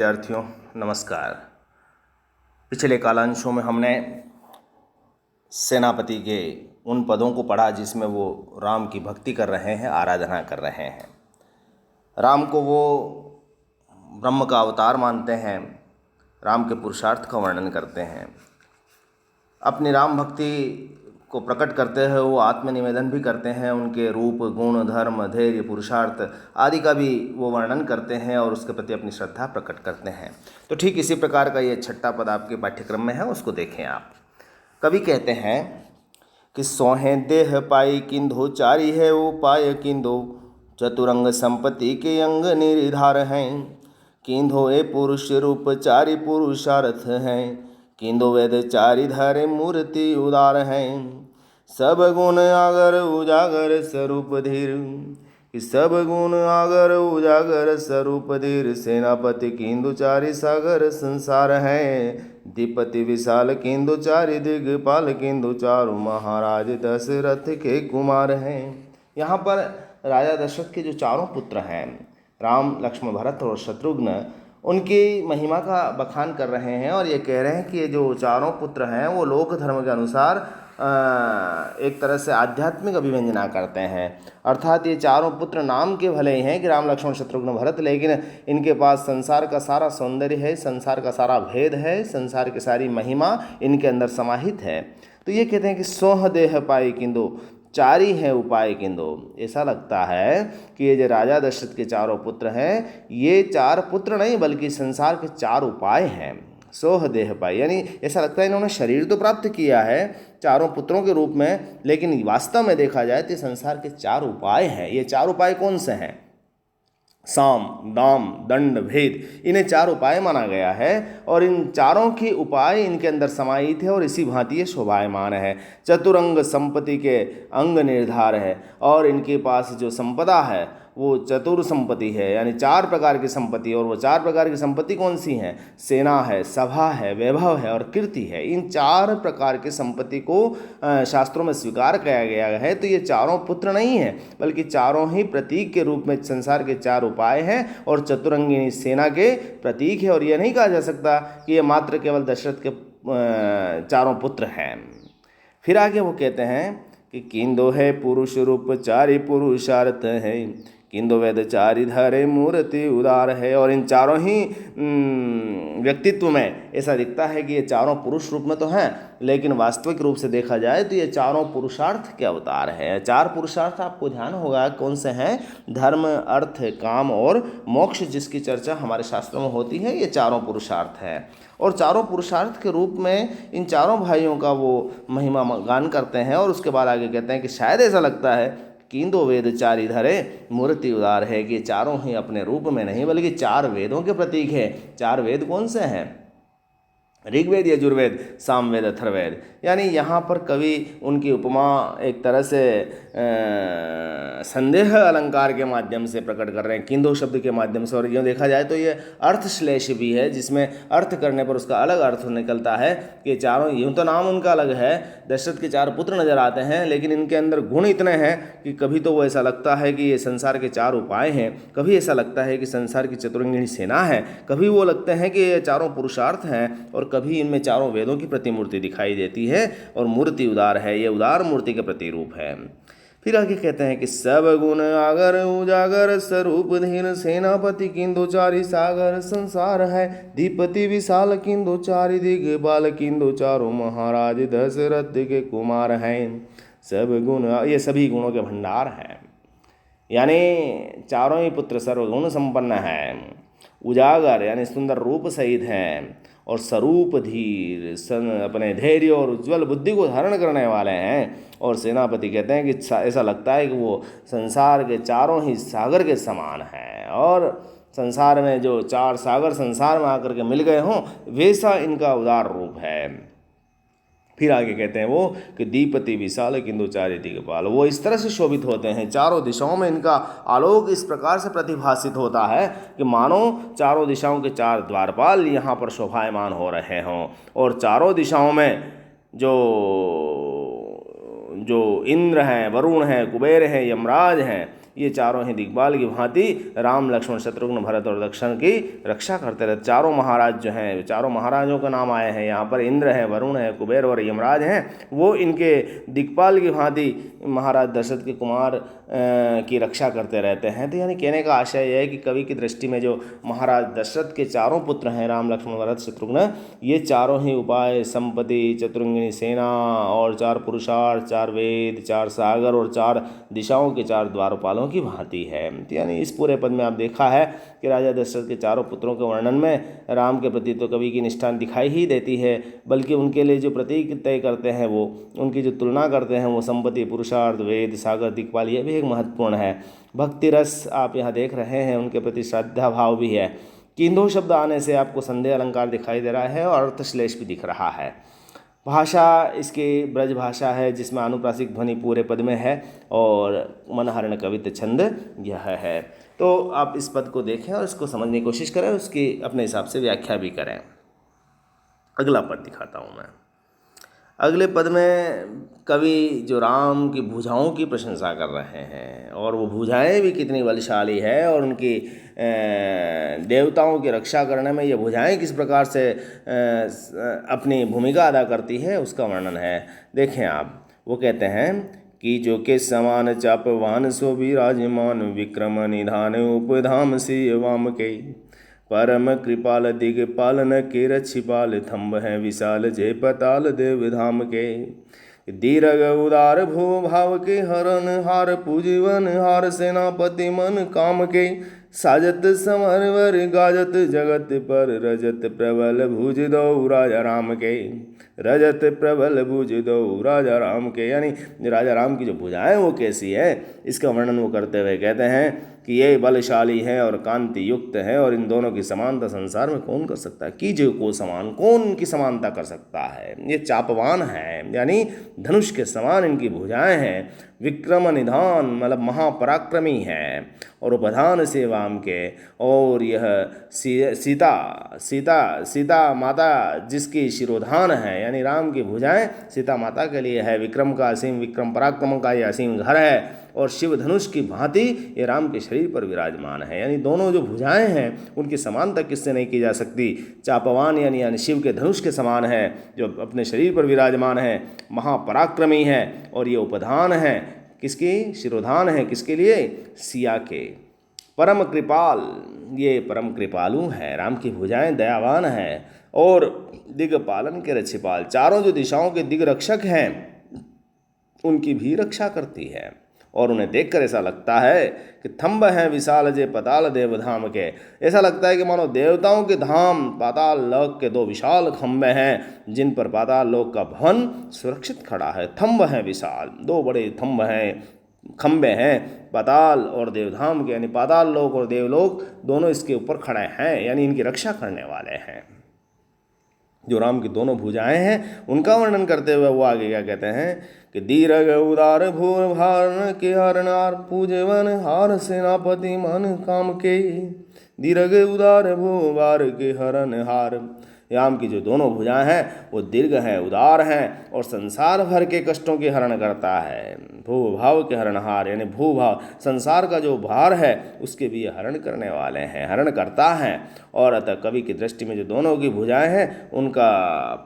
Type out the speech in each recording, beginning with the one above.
विद्यार्थियों नमस्कार। पिछले कालांशों में हमने सेनापति के उन पदों को पढ़ा जिसमें वो राम की भक्ति कर रहे हैं, आराधना कर रहे हैं। राम को वो ब्रह्म का अवतार मानते हैं, राम के पुरुषार्थ का वर्णन करते हैं। अपनी राम भक्ति को प्रकट करते हुए वो आत्मनिवेदन भी करते हैं, उनके रूप, गुण, धर्म, धैर्य, पुरुषार्थ आदि का भी वो वर्णन करते हैं और उसके प्रति अपनी श्रद्धा प्रकट करते हैं। तो ठीक इसी प्रकार का ये छठा पद आपके पाठ्यक्रम में है, उसको देखें आप। कवि कहते हैं कि सोहे देह पाई किंधो चारी है उपाय किंधो चतुरंग संपत्ति के अंग निर्धार हैं। किंधो ए पुरुष रूप चारि पुरुषार्थ हैं। किंदो वेद चारि धारे मूर्ति उदार हैं। सब गुण आगर उजागर स्वरूप धीर, सब गुण आगर उजागर स्वरूप धीर। सेनापति किंदु चारि सागर संसार है। द्विपति विशाल किंदु चारि दिग्पाल किंदु चारु महाराज दशरथ के कुमार हैं। यहाँ पर राजा दशरथ के जो चारों पुत्र हैं, राम, लक्ष्मण, भरत और शत्रुघ्न, उनकी महिमा का बखान कर रहे हैं और ये कह रहे हैं कि ये जो चारों पुत्र हैं वो लोक धर्म के अनुसार एक तरह से आध्यात्मिक अभिव्यंजना करते हैं। अर्थात ये चारों पुत्र नाम के भले ही हैं कि राम, लक्ष्मण, शत्रुघ्न, भरत, लेकिन इनके पास संसार का सारा सौंदर्य है, संसार का सारा भेद है, संसार की सारी महिमा इनके अंदर समाहित है। तो ये कहते हैं कि सोह देह पाई किंदो चारि है उपाय किंदो। ऐसा लगता है कि ये जो राजा दशरथ के चारों पुत्र हैं, ये चार पुत्र नहीं बल्कि संसार के चार उपाय हैं। सोह देह पाई यानी ऐसा लगता है इन्होंने शरीर तो प्राप्त किया है चारों पुत्रों के रूप में, लेकिन वास्तव में देखा जाए तो संसार के चार उपाय हैं। ये चार उपाय कौन से हैं? साम, दाम, दंड, भेद, इन्हें चार उपाय माना गया है और इन चारों के उपाय इनके अंदर समाहित है और इसी भांति ये शोभायमान है। चतुरंग संपत्ति के अंग निर्धार है और इनके पास जो संपदा है वो चतुर संपत्ति है, यानी चार प्रकार की संपत्ति। और वो चार प्रकार की संपत्ति कौन सी हैं? सेना है, सभा है, वैभव है और कीर्ति है। इन चार प्रकार की संपत्ति को शास्त्रों में स्वीकार किया गया है। तो ये चारों पुत्र नहीं हैं बल्कि चारों ही प्रतीक के रूप में संसार के चार उपाय हैं और चतुरंगिनी सेना के प्रतीक है। और यह नहीं कहा जा सकता कि ये मात्र केवल दशरथ के चारों पुत्र हैं। फिर आगे वो कहते हैं कि किंदो है पुरुष रूप चारि पुरुषार्थ है। किंदो वेद चारि धारे मूर्ति उदार है। और इन चारों ही व्यक्तित्व में ऐसा दिखता है कि ये चारों पुरुष रूप में तो हैं, लेकिन वास्तविक रूप से देखा जाए तो ये चारों पुरुषार्थ के अवतार हैं। चार पुरुषार्थ आपको ध्यान होगा कौन से हैं? धर्म, अर्थ, काम और मोक्ष, जिसकी चर्चा हमारे शास्त्रों में होती है, ये चारों पुरुषार्थ है। और चारों पुरुषार्थ के रूप में इन चारों भाइयों का वो महिमा गान करते हैं। और उसके बाद आगे कहते हैं कि शायद ऐसा लगता है किंदो वेद चारि धरे मूर्ति उदार है, कि चारों ही अपने रूप में नहीं बल्कि चार वेदों के प्रतीक है। चार वेद कौन से हैं? ऋग्वेद, यजुर्वेद, सामवेद, अथर्ववेद। यानी यहाँ पर कवि उनकी उपमा एक तरह से संदेह अलंकार के माध्यम से प्रकट कर रहे हैं, किंदो शब्द के माध्यम से। और यूँ देखा जाए तो ये अर्थश्लेष भी है, जिसमें अर्थ करने पर उसका अलग अर्थ निकलता है कि चारों, यूँ तो नाम उनका अलग है, दशरथ के चार पुत्र नजर आते हैं, लेकिन इनके अंदर गुण इतने हैं कि कभी तो वो ऐसा लगता है कि ये संसार के चार उपाय हैं, कभी ऐसा लगता है कि संसार की चतुरंगिणी सेना है, कभी वो लगते हैं कि ये चारों पुरुषार्थ हैं और कभी इनमें चारों वेदों की प्रतिमूर्ति दिखाई देती है और मूर्ति उदार है, ये उदार मूर्ति के प्रतिरूप है। फिर आगे कहते हैं कि सब गुण आगर उजागर स्वरूप धीर। सेनापति किंदो चारि सागर संसार है। द्विपति विशाल किंदो चारि दिग्पाल किंदो चारो महाराज दशरथ के कुमार हैं। सब गुण, ये सभी गुणों के भंडार हैं, यानी चारों ही पुत्र सर्वगुण संपन्न हैं। उजागर यानी सुंदर रूप सहित हैं और स्वरूप धीर, अपने धैर्य और उज्ज्वल बुद्धि को धारण करने वाले हैं। और सेनापति कहते हैं कि ऐसा लगता है कि वो संसार के चारों ही सागर के समान हैं और संसार में जो चार सागर संसार में आकर के मिल गए हों, वैसा इनका उदार रूप है। फिर आगे कहते हैं वो कि द्विपति विशाल किंदु चारि दिग्पाल, वो इस तरह से शोभित होते हैं, चारों दिशाओं में इनका आलोक इस प्रकार से प्रतिभासित होता है कि मानो चारों दिशाओं के चार द्वारपाल यहाँ पर शोभायमान हो रहे हों। और चारों दिशाओं में जो इंद्र हैं, वरुण हैं, कुबेर हैं, यमराज हैं, ये चारों ही दिग्पाल की भांति राम लक्ष्मण शत्रुघ्न भरत और दक्षिण की रक्षा करते रहते। चारों महाराज जो हैं, चारों महाराजों का नाम आए हैं यहाँ पर, इंद्र है, वरुण है, कुबेर और यमराज हैं, वो इनके दिक्पाल की भांति महाराज दशरथ के कुमार की रक्षा करते रहते हैं। तो यानी कहने का आशय यह है कि कवि की दृष्टि में जो महाराज दशरथ के चारों पुत्र हैं, राम लक्ष्मण भरत शत्रुघ्न, ये चारों ही उपाय, संपत्ति, चतुरंगिनी सेना और 4 पुरुषार्थ, 4 वेद, 4 सागर और 4 दिशाओं के 4 द्वारपालों की भांति है। तो यानी इस पूरे पद में आप देखा है कि राजा दशरथ के चारों पुत्रों के वर्णन में राम के प्रति तो कवि की निष्ठा दिखाई ही देती है, बल्कि उनके लिए जो प्रतीक तय करते हैं, वो उनकी जो तुलना करते हैं, वो संपत्ति, पुरुषार्थ, वेद, सागर, दिक्पाल, ये भी एक महत्वपूर्ण है। भक्ति रस आप यहाँ देख रहे हैं, उनके प्रति श्रद्धा भाव भी है। किंधो शब्द आने से आपको संदेह अलंकार दिखाई दे रहा है और अर्थश्लेष भी दिख रहा है। भाषा इसकी ब्रज भाषा है जिसमें अनुप्रासिक ध्वनि पूरे पद में है और मनहरण कवित छंद यह है। तो आप इस पद को देखें और इसको समझने की कोशिश करें, उसकी अपने हिसाब से व्याख्या भी करें। अगला पद दिखाता हूँ मैं। अगले पद में कवि जो राम की भुजाओं की प्रशंसा कर रहे हैं, और वो भुजाएं भी कितनी बलशाली है, और उनकी देवताओं की रक्षा करने में ये भुजाएं किस प्रकार से अपनी भूमिका अदा करती है, उसका वर्णन है। देखें आप, वो कहते हैं कि जो के समान चापवान सो विराजमान, विक्रम निधान उपधाम से वाम के, परम कृपाल दिगपालन के रक्षिपाल, थम्ब हैं विशाल जय पताल देव धाम के, दीर्घ उदार भू भाव के हरन हार, पूजवन हार सेनापति मन काम के, साजत समरवर गाजत जगत पर, रजत प्रबल भुज दो राजा राम के, रजत प्रबल भुज दो राजा राम के। यानी राजा राम की जो भुजाएं वो कैसी है, इसका वर्णन वो करते हुए कहते हैं कि ये बलशाली है और कांति युक्त है, और इन दोनों की समानता संसार में कौन कर सकता है, कीजिए को समान, कौन इनकी समानता कर सकता है। ये चापवान है, यानी धनुष के समान इनकी भुजाएं हैं, विक्रम निधान मतलब महापराक्रमी है, और उपधान से वाम के, और यह सीता सीता सीता माता जिसकी शिरोधान है, यानी राम की भुजाएं सीता माता के लिए है, विक्रम का असीम, विक्रम पराक्रम का ये असीम घर है, और शिव धनुष की भांति ये राम के शरीर पर विराजमान है। यानी दोनों जो भुजाएं हैं उनकी समानता किससे नहीं की जा सकती। चापवान यानी शिव के धनुष के समान है, जो अपने शरीर पर विराजमान है, महापराक्रमी है, और ये उपधान है, किसकी शिरोधान है, किसके लिए, सिया के। परम कृपाल, ये परम कृपालु है, राम की भुजाएं दयावान है, और दिग्पालन के रक्षिपाल, चारों जो दिशाओं के दिग्रक्षक हैं उनकी भी रक्षा करती है, और उन्हें देखकर ऐसा लगता है कि थंब हैं विशाल जय पताल देव धाम के, ऐसा लगता है कि मानो देवताओं के धाम पाताल लोक के 2 विशाल खंबे हैं जिन पर पाताल लोक का भवन सुरक्षित खड़ा है। थंब हैं विशाल, 2 बड़े थंब हैं, खंबे हैं पाताल और देवधाम के, यानी पाताल लोक और देवलोक दोनों इसके ऊपर खड़े हैं, यानी इनकी रक्षा करने वाले हैं। जो राम की दोनों भुजाएं हैं उनका वर्णन करते हुए वो आगे क्या कहते हैं कि दीर्घ उदार भूर भार के हरनार, पूजवन हार सेनापति मन काम के, दीर्घ उदार भू भार के हरन हार। राम की जो दोनों भुजाएं हैं वो दीर्घ हैं, उदार हैं, और संसार भर के कष्टों के हरण करता है। भूभाव के हरणहार, यानी भूभाव संसार का जो भार है उसके भी हरण करने वाले हैं, हरण करता है। और अतः कवि की दृष्टि में जो दोनों की भुजाएं हैं उनका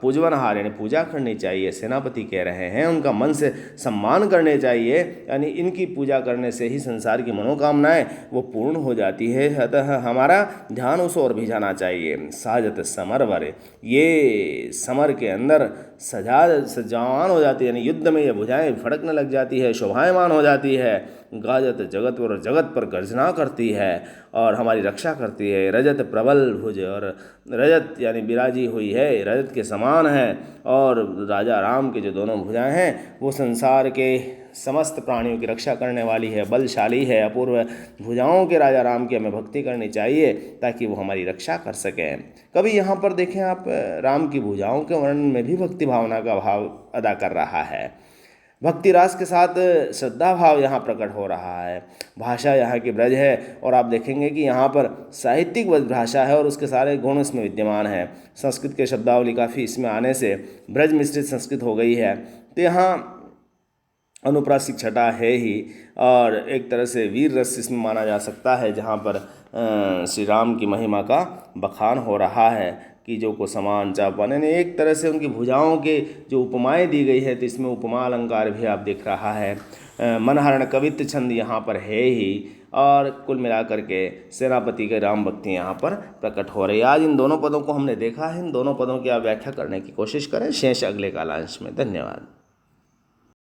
पूजवनहार यानी पूजा करनी चाहिए, सेनापति कह रहे हैं, उनका मन से सम्मान करने चाहिए, यानी इनकी पूजा करने से ही संसार की मनोकामनाएं वो पूर्ण हो जाती है। अतः हमारा ध्यान उस ओर भी जाना चाहिए। साजत समरवर, ये समर के अंदर सजावान हो जाती है, यानी युद्ध में ये भुजाएं फड़कने लग जाती है, शोभायमान हो जाती है। गाजत जगत और जगत पर गर्जना करती है और हमारी रक्षा करती है। रजत प्रबल भुज, और रजत यानी विराजी हुई है, रजत के समान है, और राजा राम के जो दोनों भुजाएं हैं वो संसार के समस्त प्राणियों की रक्षा करने वाली है, बलशाली है। अपूर्व भुजाओं के राजा राम की हमें भक्ति करनी चाहिए ताकि वो हमारी रक्षा कर सकें। कभी यहाँ पर देखें आप, राम की भुजाओं के वर्णन में भी भक्ति भावना का भाव अदा कर रहा है। भक्ति रास के साथ श्रद्धा भाव यहाँ प्रकट हो रहा है। भाषा यहाँ की ब्रज है, और आप देखेंगे कि यहाँ पर साहित्यिक भाषा है और उसके सारे गुण इसमें विद्यमान हैं। संस्कृत के शब्दावली काफ़ी इसमें आने से ब्रज मिश्रित संस्कृत हो गई है। तो यहाँ अनुप्रासिक छटा है ही, और एक तरह से वीर रस इसमें माना जा सकता है, जहाँ पर श्री राम की महिमा का बखान हो रहा है कि जो को समान चापा, यानी एक तरह से उनकी भुजाओं के जो उपमाएं दी गई है, तो इसमें उपमा अलंकार भी आप दिख रहा है। मनहरण कवित्व छंद यहाँ पर है ही, और कुल मिलाकर के सेनापति के राम भक्ति यहाँ पर प्रकट हो रही है। आज इन दोनों पदों को हमने देखा है, इन दोनों पदों की आप व्याख्या करने की कोशिश करें। शेष अगले कालांश में। धन्यवाद।